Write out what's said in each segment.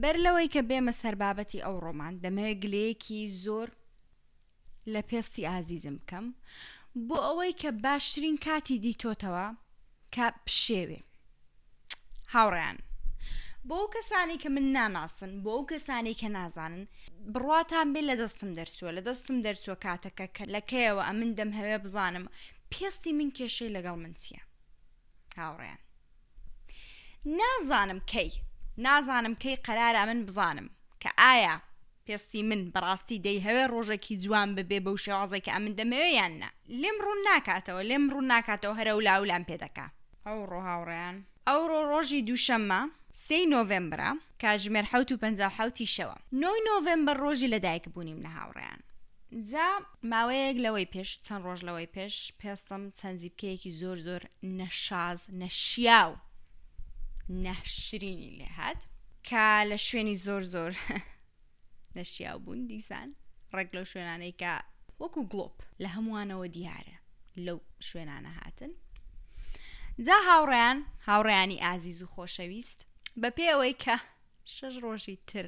بەر لەوەی کە بێمە سەر بابەتی ئەو ڕۆمان دەمەوێت گلەیەکی زۆر لە پێستی ئازیزم بکەم بۆ ئەوەی کە باشترین کاتی دیتۆتەوە کە پشێوێ هاوڕێیان بۆ ئەو کەسانی کە من ناناسن بۆ ئەو کەسانی کە نازانن بڕواتان بێ لە دەستم دەرچووە کاتەکە کە لەکەیەوە ئەمن دەم هەوێ بزانم پێستی من کێشەی لەگەڵ من چییە هاوڕێیان نازانم کەی قەرارە من بزانم کە ئایا پێستی من بەڕاستی دەی هەوێ ڕۆژێکی جوان ببێ بەو شێوازێک کە ئەمن دەمەوێ یان نا لێم ڕوون ناکاتەوە هەرە و لاولام پێدەکا ئەوڕۆ هاوڕێیان ئەوڕۆ ڕۆژی دووشەممە 3 نۆڤێمبرە کاتژمێر 7:57 شەوە 9 نۆڤێمبەر ڕۆژی لەدایک بوونیم لە هاوڕێیان جا ماوەیەک لەوەی پێش چەند ڕۆژ لەوەی پێش پێستم چەند زیبکەیەکی زۆر نەشاز نەشیاو نەشرینی لێ هات کە لە شوێنی زۆر نەشیاو بوون دیسان ڕێک لەو شوێنانەی کە وەکو گڵۆپ لە هەمووانەوە دیارە لەو شوێنانە هاتن جا هاوڕێیانی ئازیز و خۆشەویست بە پێوەی کە 6 ڕۆژی تر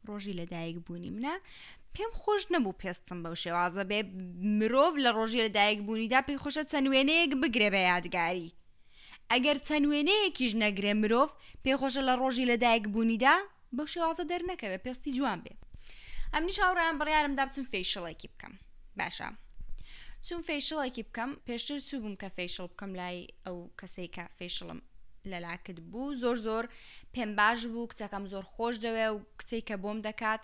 ڕۆژی لەدایک بوونی منە پێم خۆش نەبوو پێستم بەو شێوازە بێ مرۆڤ لە ڕۆژی لەدایک بوونیدا پێی خۆشە چەنوێنەیەک بگرێ بە یادگاری ئەگەر چەنوێنەیەکیش نەگرێ مرۆڤ پێی خۆشە لە ڕۆژی لەدایک بوونیدا بەو شێوازە دەرنەکەوێ پێستی جوان بێ ئەمنیش هاوڕێیان بڕیارمدا بچم فەیشڵێکی بکەم باشە چون فەیشڵێکی بکەم پێشتر چوو بووم کە فەیشڵ بکەم لای ئەو کەسەی کە فەیشڵم لەلاکت بوو زۆر پێم باش بوو کچەکەم زۆر خۆش دەوێ و کچێک کە بۆم دەکات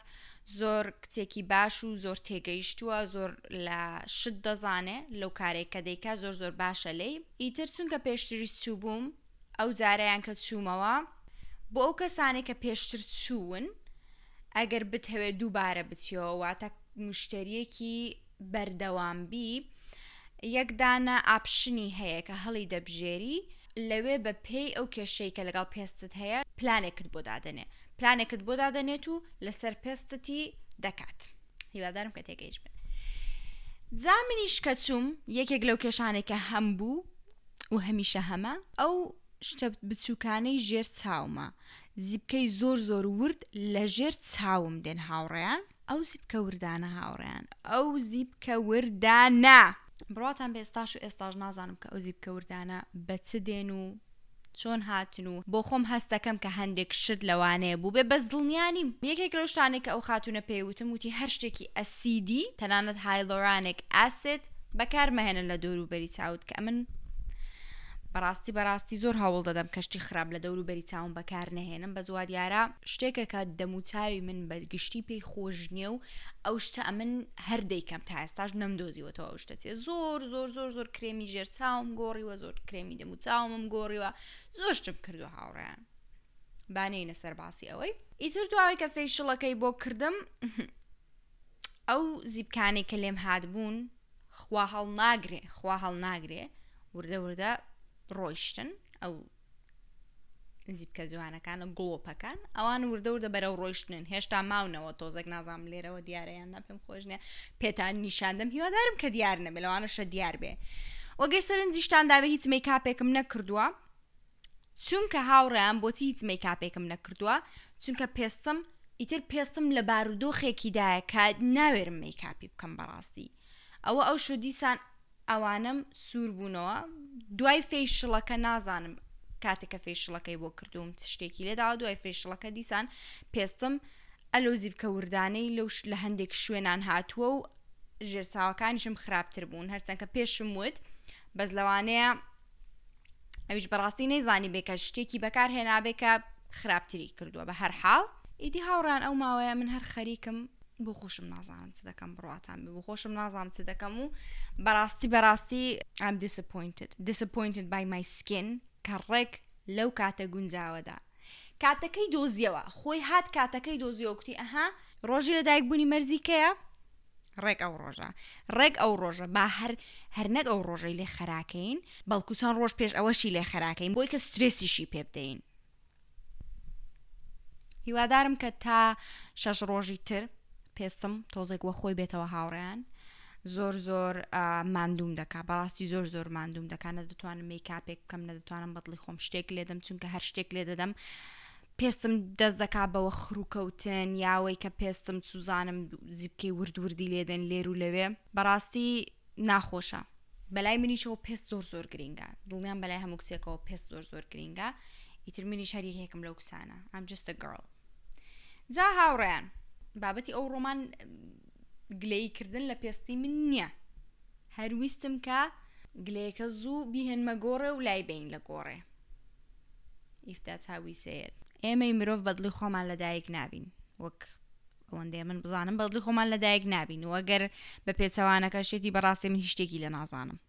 زۆر کچێکی باش و زۆر تێگەیشتووە زۆر لە شت دەزانێ لەو کارێک کە دەیکا زۆر باشە لێی ئیتر چونکە پێشتری چوو بووم ئەو جارەیان کە چوومەوە بۆ ئەو کەسانی کە پێشتر چوون ئەگەر بتەوێت دووبارە بچیەوە واتە مشتریەکی بەردەوامبی یەکدانە ئاپشنی هەیە کە هەڵی دەبژێری لەوێ بە پێی ئەو کێشەی کە لەگەڵ پێستت هەیە پلانێکت بۆ دادەنێت و لەسەر پێستتی دەکات هیوادارم کە تێگەیش بن جا منیش کە چووم یەکێک لەو کێشانێک کە هەم بوو و هەمیشە هەمە ئەو شتە بچووکانەی ژێر چاومە زیبکەی زۆر ورد لە ژێر چاوم دێن هاوڕێیان ئەو زیبکە وردانە هاوڕێیان ئەو زیبکە وردانە بڕاتان بە ئێستاش نازانم کە ئەو زیبکە وردانە بە چ دێن و چۆن هاتن و بۆ خۆم هەستەکەم کە هەندێک شت لەوانەیە بوو بێ بەس دڵنیانیم یەکێک لەو شتانێک کە ئەو خاتونە پێیوتم وتی هەر شتێکی ئەسیدی تەنانەت هایلۆرانیک ئاسید بەکارمەهێنە لە دەوروبەری چاوت کە من بەڕاستی زۆر هەوڵ دەدەم کەشتی خراپ لە دەوروبەری چاوم بەکار نەهێنم بە زووا دیارە شتێکە کە دەموچاوی من بەگشتی پێی خۆش نییە و ئەو شتە ئەمن هەر دەیکەم تا ئێستاش نەمدۆزیوەتەوە ئەو شتە زۆر کرێمی ژێر چاوم گۆڕیوە زۆر کرێمی دەموچاومم گۆڕیوە زۆر شتم کردو هاوڕێیان بانەینە سەر باسی ئەوەی ئیتر دواوی کە فەیشڵەکەی بۆ کردم ئەو زیبکانی کە لێم هاتبوون خوا هەڵ ناگرێ وردە ڕۆیشتن ئەو زیبکە جوانەکانە گڵۆپەکان ئەوان وردە بەرەو ڕۆیشتن هێشتا ماونەوە تۆزێک نازام لێرەوە دیارەیان نەپێم خۆش نییە پێتان نیشاندەم هیوادارم کە دیار نەبێ لەوانەشە دیار بێ وەگەر سەرنجیشتاندابێ هیچ مەیکاپێکم نەکردووە چونکە هاوڕێیان بۆچی هیچ مەیکاپێکم نەکردووە چونکە ئیتر پێستم لە بارودۆخێکیدایە کە ناوێرم مەیکاپی بکەم بەڕاستی ئەو شو دیسان ئەوانم سوور بوونەوە دوای فەیشڵەکە نازانم کاتێکە فەیشڵەکەی بۆ کردوم شتێکی لێداوە دوای فەیشڵەکە دیسان پێستم ئەلۆ زیبکە وردانەی لەوش لە هەندێک شوێنان هاتووە و ژێرچاوەکانیشم خراپتر بوون هەرچەندکە پێشم وت بەس لەوانەیە ئەویش بەڕاستی نەیزانی بێکە شتێکی بەکار هێنابێکە خراپتری کردووە بە هەر حاڵ ئیدی هاوڕان ئەو ماوەیە من هەر خەریکم بۆ خۆشم نازانم چ دەکەم بڕاتان بۆ خۆشم نازانم چ دەکەم و بەڕاستی I'm disappointed by my skin کە ڕێک لەو کاتە گونجاوەدا کاتەکەی دۆزیەوە خۆی هات کاتەکەی دۆزیەوە کوتی ئەها ڕۆژی لەدایک بوونی مەرزیکەیە ڕێک ئەو ڕۆژە با هەر نەک ئەو ڕۆژەی لێ خەراکەین بەڵکوسان ڕۆژ پێش ئەوەشی لێ خەراکەین بۆی کە سترێسیشی پێ بدەین هیوادارم کە تا 6 ڕۆژی تر پێستم تۆزێک وە خۆی بێتەوە هاوڕێیان زۆر ماندوم دەکا بەڕاستی زۆر ماندوم دەکا نەدەتوانم مەیکاپێک بکەم نەدەتوانم بەدڵی خۆم شتێک لێدەم چونکە هەر شتێک لێ دەدەم پێستم دەست دەکا بەوە خڕووکەوتن یاوەی کە پێستم سوزانم زیبکەی وردی لێدەن لێر و لەوێ بەڕاستی ناخۆشە بەلای منیشەوە پێست زۆر گرینگە دڵنیان بەلای هەموو کچێکەوە پێست زۆر گرینگە ئیتر منیش هەریەکێکم لەو کسانە I'm just a girl جا هاوڕێیان بابەتی ئەو ڕۆمان گلەیکردن لە پێستی من نییە هەرویستم کە گلەیەکە زوو بیهێنمە گۆڕێ و لای بین لە گۆڕێ if that's how we say it ئێمەی مرۆڤ بەدڵی خۆمان لەدایک نابین وەک ئەوەندەیە من بزانم بەدڵی خۆمان لەدایک نابین و ئەگەر بە پێچەوانەکە شێتی بەڕاستی من هیچ شتێکی لە نازانم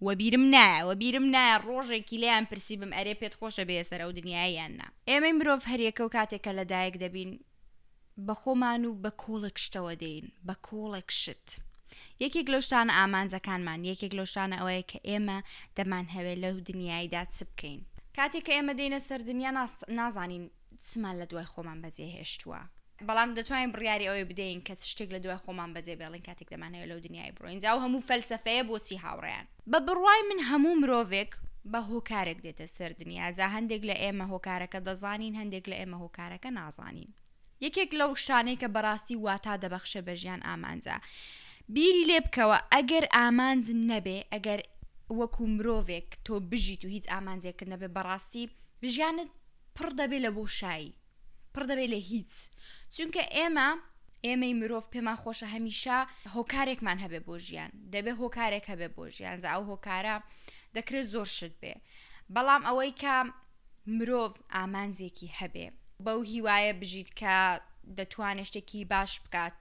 وەبیرم نایە ڕۆژێکی لێیان پرسی بم ئەرێ پێت خۆشە بێ سەر ئەو دنیاییان نا ئێمەی مرۆڤ هەریەکە و کاتێکە لەدایک دەبین بە خۆمان و بە کۆڵێک شتەوە دێین بە کۆڵێک شت یەکێک لەو شتانە ئامانجەکانمان یەکێک لەو شتانە ئەوەیە کە ئێمە دەمان هەوێت لەو دنیاییدا چ بکەین کاتێک کە ئێمە دێنە سەر دنیا نازانین چمان لە دوای خۆمان بەجێ هێشتووە بەڵام دەتوانین بڕیاری ئەوەی بدەین کە شتێک لە دوای خۆمان بەجێ بێڵین کاتێک دەمانەوێت لەو دنیای بڕۆین جاو هەموو فەلسەفەیە بۆچی هاوڕێیان بە بڕوای من هەموو مرۆڤێک بە هۆکارێک دێتە سەر دنیا جا هەندێک لە ئێمە هۆکارەکە دەزانین هەندێک لە ئێمە هۆکارەکە نازانین یەکێک لەو شتانەی کە بەڕاستی واتا دەبەخشە بە ژیان ئامانجە بیری لێ بکەوە ئەگەر ئامانج نەبێ ئەگەر وەکو مرۆڤێک تۆ بژیت و هیچ ئامانجێکە نەبێ بەڕاستی ژیانت پڕ دەبێ لە بۆشایی پڕ دەبێ لە هیچ چونکە ئێمەی مرۆڤ پێمان خۆشە هەمیشە هۆکارێکمان هەبێ بۆ ژیان دەبێ هۆکارێک هەبێ بۆ ژیان ئەو هۆکارە دەکرێت زۆر شت بێ بەڵام ئەوەی کە مرۆڤ ئامانجێکی هەبێ بەو هیوایە بژیت کە دەتوانێت شتێکی باش بکات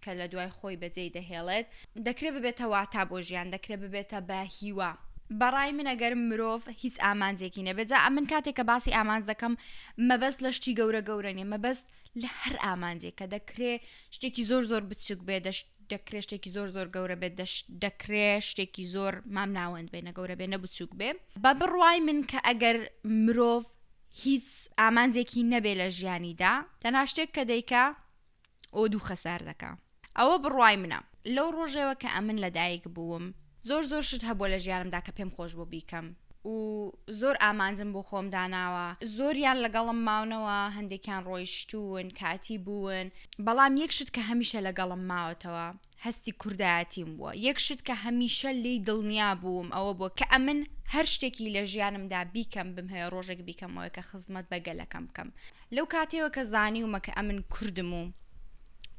کە لە دوای خۆی بەجێی دەهێڵێت دەکرێت ببێتە واتا بۆ ژیان دەکرێت ببێتە بە هیوا بەڕای من ئەگەر مرۆڤ هیچ ئامانجێکی نەبێت جا ئەمن کاتێک کە باسی ئامانج دەکەم مەبەست لە شتی گەورە نیە مەبەست لە هەر ئامانجێک کە دەکرێت شتێکی زۆر بچوک بێ دەکرێت شتێکی زۆر گەورە بێت دەکرێت شتێکی زۆر مام ناوەند بێ نەگەورە بێ نەبچوک بێ بە بڕوای من کە ئەگەر مرۆڤ هیچ ئامانجێکی نەبێ لە ژیانیدا تەنها شتێک کە دەیکا ئەو دوو خەسار دەکا ئەوە بڕوای منە لەو ڕۆژێوە کە ئەمن لەدایک بووم زۆر شت هەبووە لە ژیانمدا کە پێم خۆش بۆ بیکەم و زۆر ئامانجم بۆ خۆم داناوە زۆریان لەگەڵم ماونەوە هەندێکیان ڕۆیشتوون کاتی بوون بەڵام یەک شت کە هەمیشە لەگەڵم ماوەتەوە هەستی کوردایەتیم بووە یەک شت کە هەمیشە لێی دڵنیا بووم ئەوە بووە کە ئەمن هەر شتێکی لە ژیانمدا بیکەم بم هەیە ڕۆژێک بیکەمەوە کە خزمەت بە گەلەکەم بکەم لەو کاتێوە کە زانیومە کە ئەمن کوردم و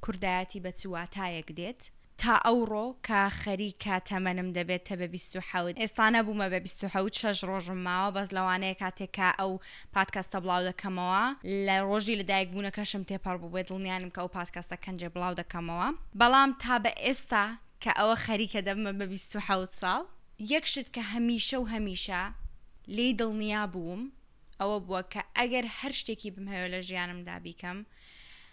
کوردایەتی بە چواتایەک دێت تا ئەوڕۆ کە خەریکە تەمەنم دەبێتە بە 27 ئێستا نەبوومە بە 27 6 ڕۆژم ماوە بەس لەوانەیە کاتێکە ئەو پادکەستە بڵاو دەکەمەوە لە ڕۆژی لەدایکبوونەکەشم تێپەڕ بوو بێت دڵنیانم کە ئەو پادکەستە کەنجێ بڵاو دەکەمەوە بەڵام تا بە ئێستا کە ئەوە خەریکە دەبمە بە 27 ساڵ یەک شت کە هەمیشە لێی دڵنیا بووم ئەوە بووە کە ئەگەر هەر شتێکی بم هەیە لە ژیانمدا بیکەم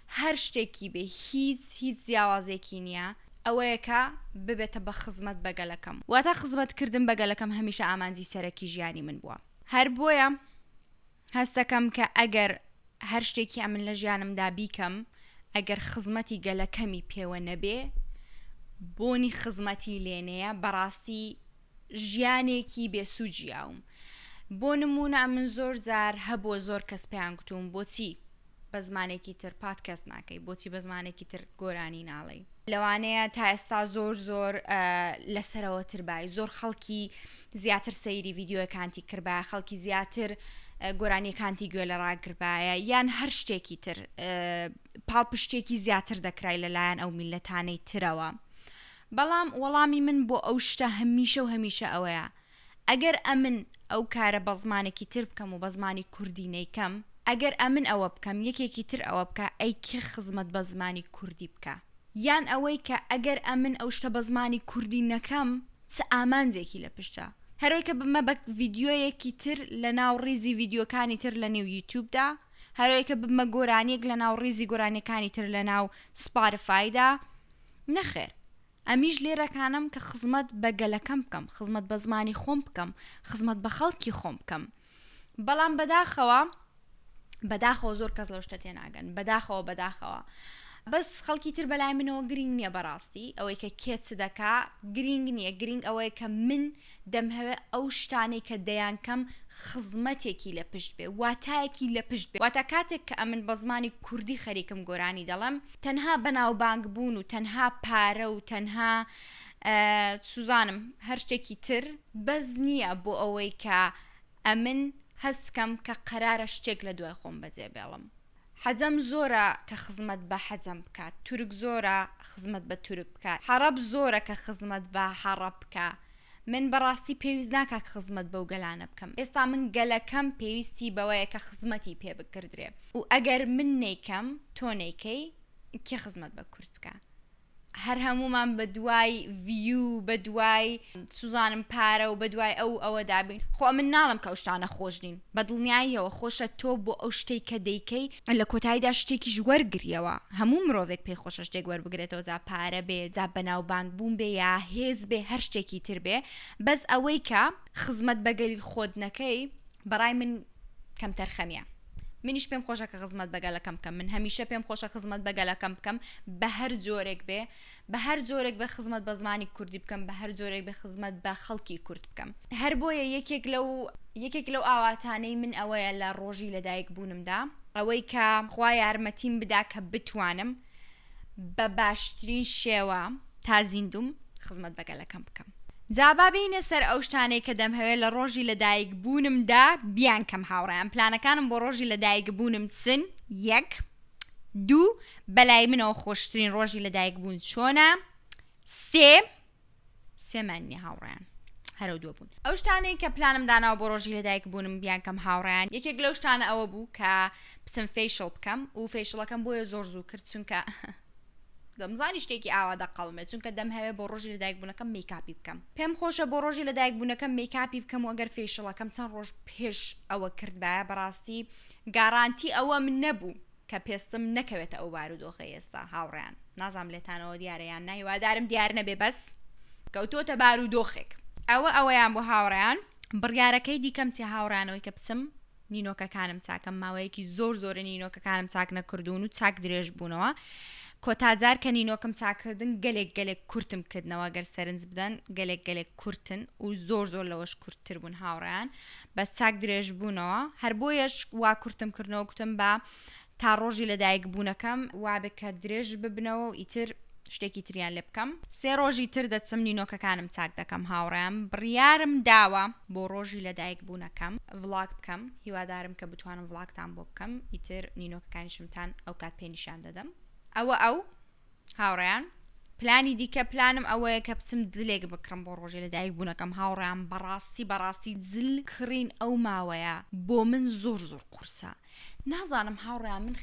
هەر شتێکی بێ هیچ جیاوازێکی نییە ئەوەیە کە ببێتە بە خزمەت بەگەلەکەم واتە خزمەتکردن بەگەلەکەم هەمیشە ئامانجی سەرەکی ژیانی من بووە هەر بۆیە هەستەکەم کە ئەگەر هەر شتێکی ئەمن لە ژیانمدا بیکەم ئەگەر خزمەتی گەلەکەمی پێوە نەبێ بۆنی خزمەتی لێنەیە بەڕاستی ژیانێکی بێسوودیاوم بۆ نمونە من زۆر جار هەبووە زۆر کەس پێیان گوتوم بۆچی بە زمانێکی تر پادکەست ناکەی بۆچی بە زمانێکی تر گۆرانی ناڵێی لەوانەیە تا ئێستا زۆر لەسەرەوە تربای زۆر خەڵکی زیاتر سەیری ڤیدیۆکانتی کردبایە خەڵکی زیاتر گۆرانیەکانتی گوێ لە ڕاگربایە یان هەر شتێکی تر پاڵپشتێکی زیاتر دەکرای لەلایەن ئەو میلەتانەی ترەوە بەڵام وەڵامی من بۆ ئەو شتە هەمیشە ئەوەیە ئەگەر ئەمن ئەو کارە بە زمانێکی تر بکەم و بە زمانی کوردی نەیکەم ئەگەر ئەمن ئەوە بکەم یەکێکی تر ئەوە بکە ئەی کێ خزمەت بە زمانی کوردی بکە یان ئەوەی کە ئەگەر ئەمن ئەو شتە بە زمانی کوردی نەکەم چ ئامانجێکی لە پشتە هەروەی کە بمە بە ڤیدیۆیەکی تر لە ناو ڕیزی ڤیدیۆکانی تر لە نێو یوتیوبدا هەروەی کە بمە گۆرانیەک لە ناو ڕیزی گۆرانیەکانی تر لە ناو سپارفایدا نەخێر ئەمیش لێرەکانم کە خزمەت بە گەلەکەم بکەم خزمەت بە زمانی خۆم بکەم خزمەت بە خەڵکی خۆم بکەم بەڵام بەداخەوە زۆر کەس لەو شتە تێناگەن بەداخەوە بەس خەڵکی تر بەلای منەوە گرنگ نییە بەڕاستی ئەوەی کە کێت دەکا گرنگ نییە گرنگ ئەوەیە کە من دەمهەوێ ئەو شتانەی کە دەیانکەم خزمەتێکی لە پشت بێ واتایەکی لە پشت بێ واتە کاتێک کە ئەمن بە زمانی کوردی خەریکم گۆرانی دەڵم تەنها بەناوبانگ بوون و تەنها پارە و تەنها سوزانم هەر شتێکی تر بەز نییە بۆ ئەوەی کە ئەمن هەستکەم کە قەرارە شتێک لە دوای خۆم بەجێ بێڵم حەجەم زۆرە کە خزمەت بە حەجەم بکات تورک زۆرە خزمەت بە تورک بکات حەڕەب زۆرە کە خزمەت بە حەڕەب بکە من بەڕاستی پێویست ناکات خزمەت بەو گەلانە بکەم ئێستا من گەلەکەم پێویستی بەوەیە کە خزمەتی پێ بکردرێ و ئەگەر من نەیکەم تۆ نەیکەی کێ خزمەت بە کورد بکە هەر هەمومان بە دوای ڤیو بە دوای سوزانم پارە و بە دوای ئەوە دابین خۆ من ناڵم کە شتانە خۆشنین بە دڵنیاییەوە خۆشە تۆ بۆ ئەو شتێک کە دەیکەی لە کۆتاییدا شتێکیش وەرگریەوە هەموو مرۆڤێک پێی خۆشە شتێک وەربگرێتەوە جا پارە بێ جا بەناوبانگ بوون بێ یا هێز بێ هەر شتێکی تر بێ بەس ئەوەی کە خزمەت بەگەلی خۆت نەکەی بەڕای من کەم تەرخەمیە منیش پێم خۆشە کە خزمەت بەگەلەکەم بکەم من هەمیشە پێم خۆشە خزمەت بەگەلەکەم بکەم بە هەر جۆرێک بێ بە هەر جۆرێک بە خزمەت بە زمانی کوردی بکەم بە هەر جۆرێک بە خزمەت بە خەڵکی کورد بکەم هەر بۆیە یەکێک لەو ئاواتانەی من ئەوەیە لە ڕۆژی لەدایک بوونمدا ئەوەی کە خوا یارمەتیم بدا کە بتوانم بە باشترین شێوە تا زیندوم خزمەت بەگەلەکەم بکەم جابا بینە سەر ئەو شتانەی کە دەمهەوێت لە ڕۆژی لەدایک بوونمدا بیان کەم هاوڕێیان پلانەکانم بۆ ڕۆژی لەدایک بوونم چن 1 2 بەلای منەوە خۆشترین ڕۆژی لەدایک بوون چۆنە 3 مانیە هاوڕێیان هەرو دووە بوون ئەو شتانەی کە پلانم داناوە بۆ ڕۆژی لەدایک بوونم بیان کەم هاوڕێیان یەکێک لەو شتانە ئەوە بوو کە بچم فیشڵ بکەم و فیشڵەکەم بۆیە زۆر زوو کرد چونکە دەمزانی شتێکی ئاوادە قەڵمێت چونکە دەم هەوێ بۆ ڕۆژی لەدایک بوونەکەم میکاپی بکەم پێم خۆشە بۆ ڕۆژی لەدایک بوونەکەم میکاپی بکەم و ئەگەر فێشڵەکەم چەند ڕۆژ پێش ئەوە کردبایە بەڕاستی گارانتی ئەوە من نەبوو کە پێستم نەکەوێتە ئەو بارودۆخی ئێستا هاوڕێیان نازام لێتانەوە دیارەیان نایوادارم دیار نەبێ بەس کەوتۆتە بارودۆخێک ئەوەیان بۆ هاوڕێیان بڕیارەکەی دیکەم چی هاوڕانەوەی کە بچم نینۆکەکانم چاکەم ماوەیەکی زۆرە نینۆکەکانم چاک نەکردوون و چاک درێژ بوونەوە کۆتاجار کە نینۆکەم چاکردن گەلێک کورتم کردنەوە گەر سەرنج بدەن گەلێک کورتن و زۆر لەوەش کورتتر بوون هاوڕیان بە چاک درێژ بوونەوە هەر بۆیەش وا کورتم کردنەوە گوتم بە تا ڕۆژی لەدایک بوونەکەم وابێ کە درێژ ببنەوە و ئیتر شتێکی تریان لێ بکەم 3 ڕۆژی تر دەچم نینۆکەکانم چاک دەکەم هاوڕیان بڕیارم داوە بۆ ڕۆژی لەدایک بوونەکەم ڤڵاگ بکەم هیوادارم کە بتوانم ڤڵاگتان بۆ بکەم ئیتر نینۆکەکانیشمتان ئەو کات پێنیشان دەدەم ئەو هاوڕیان پلانی دیکە پلانم ئەوەیە کە بچم جلێک بکڕم بۆ ڕۆژی لەدایک بوونەکەم هاوڕیان بەڕاستی جل کڕین ئەو ماوەیە بۆ من زۆر قورسە نازانم هاوڕیان من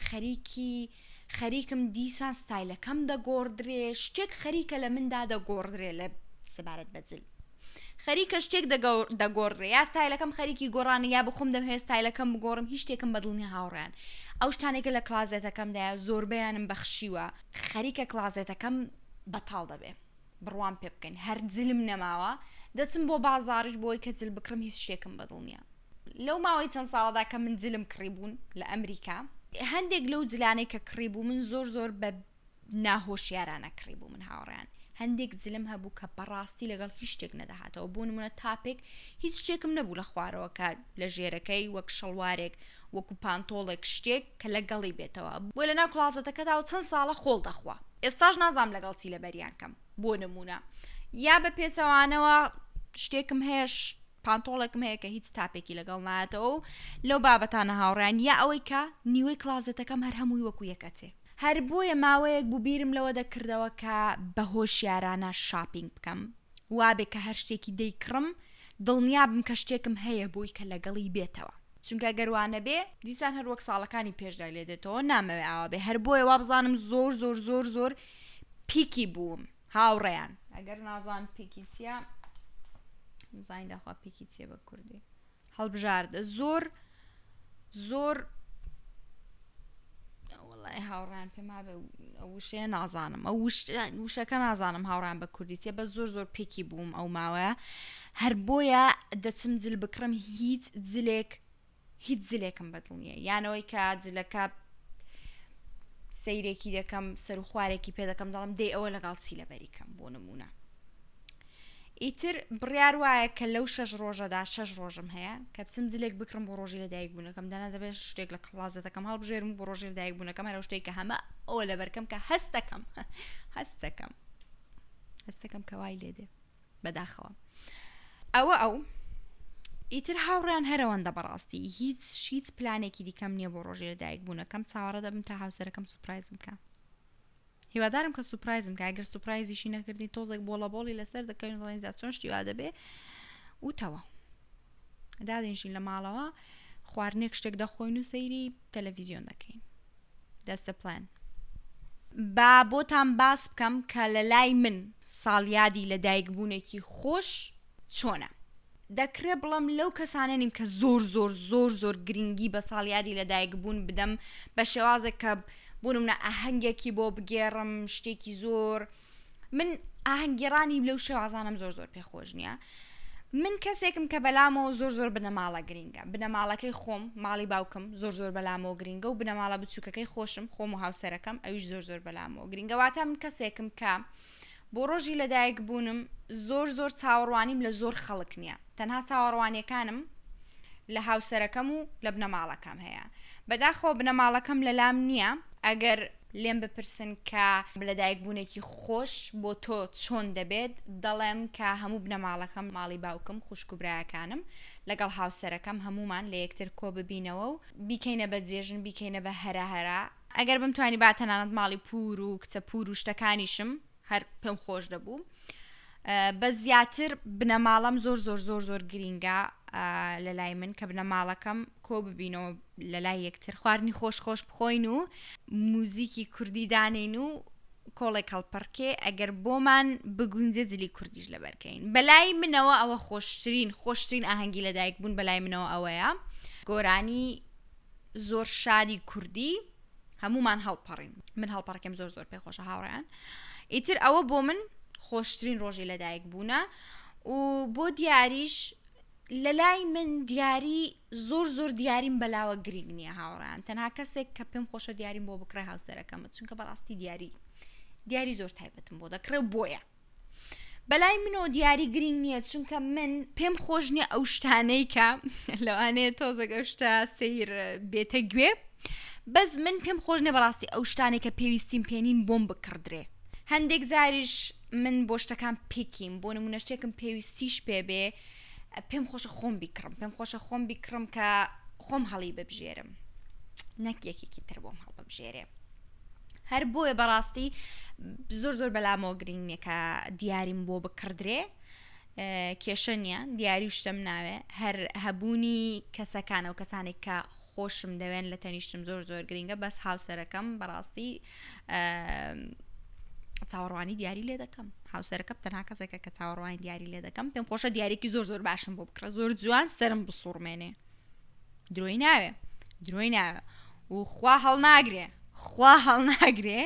خەریکم دیسان ستایلەکەم دەگۆڕدرێ شتێک خەریکە لە مندا دەگۆڕدرێ لە سەبارەت بە جل خەریکە شتێک دەگۆڕێ یا ستایلەکەم خەریکی گۆڕانە یا بخۆم دەمهێ ستایلەکەم بگۆڕم هیچ شتێکم بەدڵنی هاوڕیان ئەو شتانێکە لە کلازێتەکەمدایە زۆربیانم بەخشیوە خەریکە کلازێتەکەم بەتاڵ دەبێ بڕوان پێ بکەین هەر جلم نەماوە دەچم بۆ بازاڕش بۆی کە جل بکڕم هیچ شتێکم بەدڵنیە لەو ماوەی چەند ساڵەدا کە من جلم کڕیبوون لە ئەمریکا هەندێک لەو جلانەی کە کڕیبوو من زۆر بە ناهۆشیارانە کڕیبوو من هاوڕیان هەندێک جلم هەبوو کە بەڕاستی لەگەڵ هیچ شتێک نەدەهاتەوە بۆ نمونە تاپێک هیچ شتێکم نەبوو لە خوارەوە کە لە ژێرەکەی وەک شەڵوارێک وەکو پانتۆڵێک شتێک کە لەگەڵی بێتەوە بۆ لە ناو کلازەتەکەدا و چەند ساڵە خۆڵ دەخوا ئێستاش نازام لەگەڵ چی لەبەریان کەم بۆ نمونە یا بە پێچەوانەوە شتێکم هەیەش پانتۆڵێکم هەیە کە هیچ تاپێکی لەگەڵ نایەتەوە لەو بابەتانە هاوڕیان یا ئەوەی کە نیوەی کلازەتەکەم هەر هەمووی وەکو یەکەتێ هەر بۆیە ماوەیەک بوو بیرم لەوە دەکردەوە کە بەهۆشیارانە شاپینگ بکەم وابێ کە هەر شتێکی دەیکڕم دڵنیابم کە شتێکم هەیە بۆی کە لەگەڵی بێتەوە چونکە گەروانە بێ دیسان هەر وەک ساڵەکانی پێشدا لێ دێتەوە نامەوێ ئاوا بێ هەر بۆیە وا بزانم زۆر پیکی بووم هاوڕێیان ئەگەر نازان پیکی چیە زین داخوا پیکی چیە بە کوردی هەڵبژاردە زۆر وڵای هاوڕان پێما بە وشەیە نازانم ئەو وشەکە نازانم هاوڕان بە کوردی چیە بە زۆر پێکی بووم ئەو ماوەیە هەر بۆیە دەچم جل بکڕم هیچ جلێکم بەدڵ نییە یانەوەی کە جلەکە سەیرێکی دەکەم سەر و خوارێکی پێ دەکەم دەڵم دێ ئەوە لەگەڵ چی لەبەریکەم بۆ نمونە ئیتر بڕیار وایە کە لەو 6 ڕۆژەدا 6 ڕۆژم هەیە کە بچم جلێک بکڕم بۆ ڕۆژی لەدایک بوونەکەم دەنا دەبێت شتێک لە کڵازەتەکەم هەڵبژێرم بۆ ڕۆژی لەدایک بوونەکەم هەرە شتێک کە هەمە ئەوە لەبەرکەم کە هەستەکەم کە وای لێدێ بەداخەوە ئەو ئیتر هاوڕیان هەرەوەندە بەڕاستی هیچ پلانێکی دیکەم نییە بۆ ڕۆژی لەدایک بوونەکەم چاوەڕە دەبم تا هاوسەرەکەم سوپرایزم کە هیوادارم کە سوپرایزم کە ئەگەر سوپرایزیشی نەکردی تۆزێک بۆڵەبۆڵی لەسەر دەکەین دەڵێن چۆن شتیوا دەبێ وتەوە دادێنشین لە ماڵەوە خواردنێک شتێک دەخۆین و سەیری تەلەڤیزیۆن دەکەین دەستە پلان با بۆتان باس بکەم کە لە لای من ساڵیادی لەدایک بوونێکی خۆش چۆنە دەکرێ بڵم لەو کەسانە نیم کە زۆر گرنگی بە ساڵیادی لەدایک بوون بدەم بە شێوازێک کە بوونم نە ئاهەنگێکی بۆ بگێڕم شتێکی زۆر من ئاهەنگێڕانی لەو شێوازانم زۆر پێخۆش نییە من کەسێکم کە بەلامەوە زۆر بنەماڵە گرینگە بنەماڵەکەی خۆم ماڵی باوکم زۆر بەلامەوە گرینگە و بنەماڵە بچووکەکەی خۆشم خۆم و هاوسەرەکەم ئەویش زۆر بەلامەوە گرینگە واتە من کەسێکم کە بۆ ڕۆژی لەدایک بوونم زۆر چاوەڕوانیم لە زۆر خەڵک نییە تەنها چاوەڕوانیەکانم لە هاوسەرەکەم و لە بنەماڵەکەم هەیە بەداخۆ بنەماڵەکەم لەلام نییە ئەگەر لێم بپرسن کە لەدایک بوونێکی خۆش بۆ تۆ چۆن دەبێت دەڵێم کە هەموو بنەماڵەکەم ماڵی باوکم خوشک و برایەکانم لەگەڵ هاوسەرەکەم هەمومان لە یەکتر کۆ ببینەوە و بیکەینە بە جێژن بیکەینە بە هەرا ئەگەر بمتوانی با تەنانەت ماڵی پور و کچە پور و شتەکانیشم هەر پێم خۆش دەبوو بە زیاتر بنەماڵم زۆر گرینگە لە لای من کە بنەماڵەکەم کۆ ببینەوە لە لای یەکتر خواردنی خۆش بخۆین و موزیکی کوردی دانین و کۆڵێک هەڵپەرکێ ئەگەر بۆمان بگونجێ جلی کوردیش لەبەرکەین بەلای منەوە ئەوە خۆشترین ئاهەنگی لەدایک بوون بەلای منەوە ئەوەیە گۆرانی زۆر شادی کوردی هەمومان هەڵپەڕین من هەڵپەڕەکەم زۆر پێخۆشە هاوڕێیان ئیتر ئەوە بۆ من خۆشترین ڕۆژی لەدایک بوونە و بۆ دیاریش لە لای من دیاری زۆر دیاریم بەلاوە گرنگ نییە هاوڕیان تەنها کەسێک کە پێم خۆشە دیاریم بۆ بکڕێ هاوسەرەکەمە چونکە بەڕاستی دیاری زۆر تایبەتم بۆ دەکرێ بۆیە بەلای منەوە دیاری گرنگ نییە چونکە من پێم خۆش نییە ئەو شتانەی کە لەوانەیە تۆزە گەشتە سیر بێتە گوێ بەس من پێم خۆش نییە بەڕاستی ئەو شتانێک کە پێویستیم پێنین بۆم بکردرێ هەندێک زاریش من بۆ شتەکان پێکیم بۆ نمونە شتێکم پێویستیش پێبێ پێم خۆشە خۆم بیکڕم کە خۆم هەڵی ببژێرم نەک یەکێکی تر بۆم هەڵ ببژێرێ هەر بۆیە بەڕاستی زۆر بەلامەوە گرنگ نییە کە دیاریم بۆ بکردرێ کێشە نییە دیاری شتم ناوێ هەر هەبوونی کەسەکانە و کەسانێک کە خۆشم دەوێن لە تەنیشتم زۆر گرنگە بەس هاوسەرەکەم بەڕاستی چاوەڕوانی دیاری لێ دەکەم هاوسەرەکەم تەنها کەسێکە کە چاوەڕوانی دیاری لێ دەکەم پێم خۆشە دیارێکی زۆر باشم بۆ بکڕە زۆر جوان سرم بسوڕمێنێ درۆی ناوێ و خوا هەڵ ناگرێ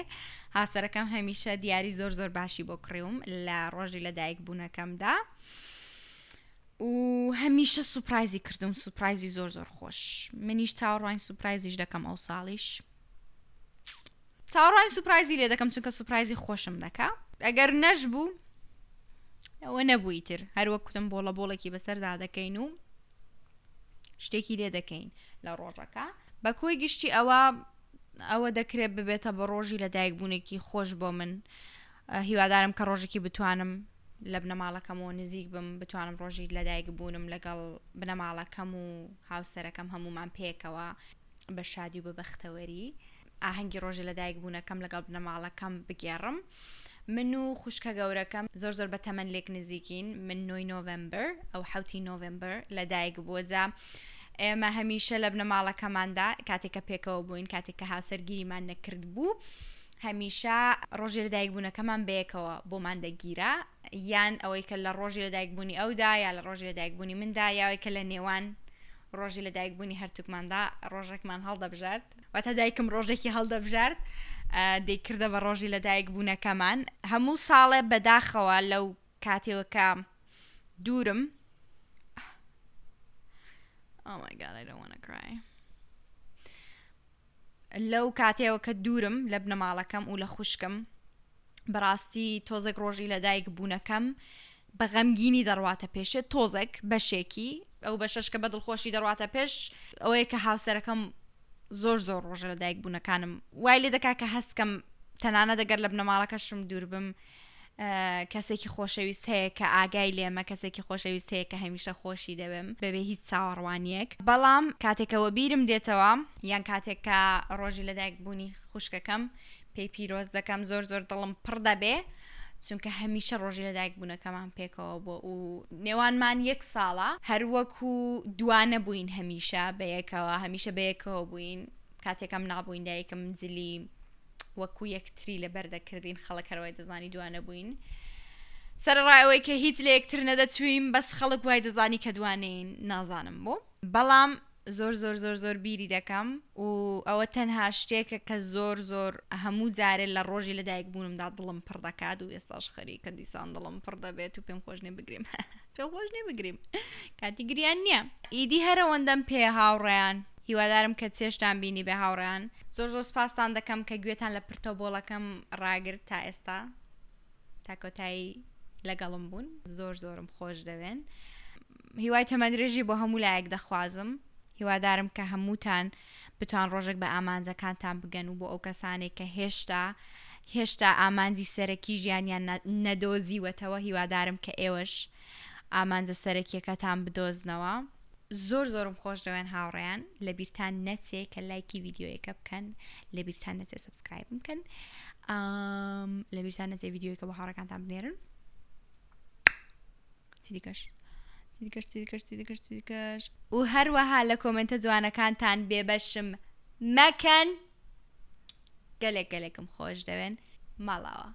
هاوسەرەکەم هەمیشە دیاری زۆر باشی بۆ کڕێوم لە ڕۆژی لەدایک بوونەکەمدا و هەمیشە سوپرایزی کردم سوپرایزی زۆر خۆش منیش چاوەڕوانی سوپرایزیش دەکەم ئەو ساڵیش چاوەڕوانی سوپرایزی لێ دەکەم چونکە سوپرایزی خۆشم دەکا ئەگەر نەشبوو ئەوە نەبووی تر هەروەک کوتم بۆڵەبۆڵێکی بەسەردا دەکەین و شتێکی لێ دەکەین لە ڕۆژەکە بە کۆی گشتی ئەوە دەکرێت ببێتە بە ڕۆژی لەدایک بوونێکی خۆش بۆ من هیوادارم کە ڕۆژێکی بتوانم لە بنەماڵەکەمەوە نزیک بم بتوانم ڕۆژی لەدایک بوونم لەگەڵ بنەماڵەکەم و هاوسەرەکەم هەمومان پێکەوە بە شادی و بە بەختەوەری ئاهەنگی ڕۆژی لەدایک بوونەکەم لەگەڵ بنەماڵەکەم بگێڕم من و خوشکە گەورەکەم زۆر بە تەمەن لێک نزیکین من 9 نۆڤەمبەر ئەو 7 نۆڤەمبەر لەدایک بووە ئێمە هەمیشە لە بنەماڵەکەماندا کاتێککە پێکەوە بووین کاتێککە هاوسەرگیریمان نەکرد بوو هەمیشە ڕۆژی لەدایک بوونەکەمان بەیەکەوە بۆمان دەگیرە یان ئەوەی کە لە ڕۆژی لەدایک بوونی ئەودا یا لە ڕۆژی لەدایک بوونی مندا یاوەی کە لە نێوان ڕۆژی لەدایک بوونی هەرتوکماندا ڕۆژێکمان هەڵدەبژارد واتە دایکم ڕۆژێکی هەڵدەبژارد دەیکردە بە ڕۆژی لەدایک بوونەکەمان هەموو ساڵێ بەداخەوە لەو کاتێوەکە دوورم Oh my god, I don't want to cry. لەو کاتێەوە کە دوورم لە بنەماڵەکەم و لە خوشکم بەڕاستی تۆزێک ڕۆژی لەدایک بوونەکەم بە غەمگینی دەڕواتە پێشێت تۆزێک بەشێکی ئەو بەشەش کە بە دڵخۆشی دەڕواتە پێش ئەوەیە کە هاوسەرەکەم زۆر ڕۆژە لەدایک بوونەکانم وای لێ دەکا کە هەستکەم تەنانە دەگەر لە بنەماڵەکەشم دوور بم کەسێکی خۆشەویست هەیە کە ئاگای لێمە کەسێکی خۆشەویست هەیە کە هەمیشە خۆشی دەبم بەبێ هیچ چاوەڕوانیەک بەڵام کاتێکەوە بیرم دێتەوە یان کاتێک کە ڕۆژی لەدایک بوونی خوشکەکەم پێی پیرۆز دەکەم زۆر دڵم پڕ دەبێ چونکە هەمیشە ڕۆژی لەدایک بوونەکەمان پێکەوە بۆ و نێوانمان 1 ساڵە هەروەکو دوانە بووین هەمیشە بەیەکەوە هەمیشە بەیەکەوە بووین کاتێکم نابووین دایکم منزلی وەکو یەکتری لە بەردەکردین خەڵکەرەوەی دەزانی دوانە بووین سەرڕایەوەی کە هیچ لە یەکتر نەدەچوویم بەس خەڵک وای دەزانی کە دوانەین نازانم بۆ بەڵام زۆر بیری دەکەم و ئەوە تەنها شتێکە کە زۆر هەموو جارێ لە ڕۆژی لەدایک بوونمدا دڵم پڕ دەکات و ئێستاش خەریکە دیسان دڵم پڕ دەبێت و پێم خۆش نێبگریم پێم خۆش نێبگریم کاتی گریان نییە ئیدی هەرەوەندەم پێ هاوڕێیان هیوادارم کە چێشتان بینی بە هاوڕێیان زۆر سپاسان دەکەم کە گوێتان لە پرتۆبۆڵەکەم ڕاگرت تا ئێستا تا کۆتایی لەگەڵم بوون زۆرم خۆش دەوێن هیوای تەمەندرێژی بۆ هەموو لایەک دەخوازم هیوادارم کە هەمووتان بتوان ڕۆژێک بە ئامانجەکانتان بگەن و بۆ ئەو کەسانێک کە هێشتا ئامانجی سەرەکی ژیانیان نەدۆزیوەتەوە هیوادارم کە ئێوەش ئامانجە سەرەکیەکەتان بدۆزنەوە زۆرم خۆش دەوێن هاوڕێیان لە بیرتان نەچێ کە لایکی ڤیدیۆیەکە بکەن لە بیرتان نەچێ سەبسکرایب بکەن لە بیرتان نەچێ ڤیدیۆیەکە بۆ هاوڕێکانتان بنێرن چی دیکەش و هەروەها لە کۆمنتە جوانەکانتان بێبەشم مەکەن گەلێکم خۆش دەوێن ماڵاوە